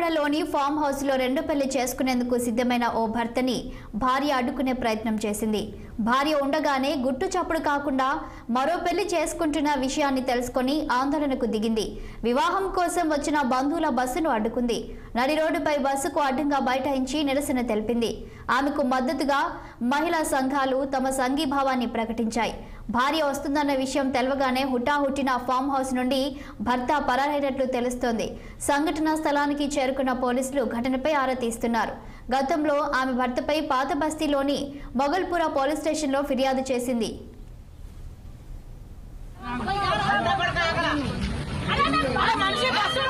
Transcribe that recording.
విజయవాడలోని farm house లో రెండో పెళ్లి చేసుకునేందుకు సిద్ధమైన ఓ భర్తని భార్య అడ్డుకునే ప్రయత్నం చేసింది. భార్య ఉండగానే గుట్టు చప్పుడు కాకుండా మరో పెళ్లి చేసుకుంటున్న విషయాన్ని తెలుసుకొని ఆందోళనకు దిగింది. వివాహం కోసం వచ్చిన బంధువుల బస్సును అడ్డుకుంది. నడి రోడ్డుపై బస్సుకు అడ్డంగా బైఠాయించి నిరసన తెలిపింది. ఆమెకు మద్దతుగా మహిళా సంఘాలు తమ సంఘీభావాన్ని ప్రకటించాయి. భార్య వస్తుందన్న విషయం తెలవగానే హుటాహుటిన ఫామ్ హౌస్ నుండి భర్త పరారైనట్లు తెలుస్తోంది. సంఘటనా స్థలానికి చేరుకున్న పోలీసులు ఘటనపై ఆరా తీస్తున్నారు. గతంలో ఆమె భర్తపై పాత బస్తీలోని మొగల్పుర పోలీస్ స్టేషన్లో ఫిర్యాదు చేసింది. మనిషి బస్సు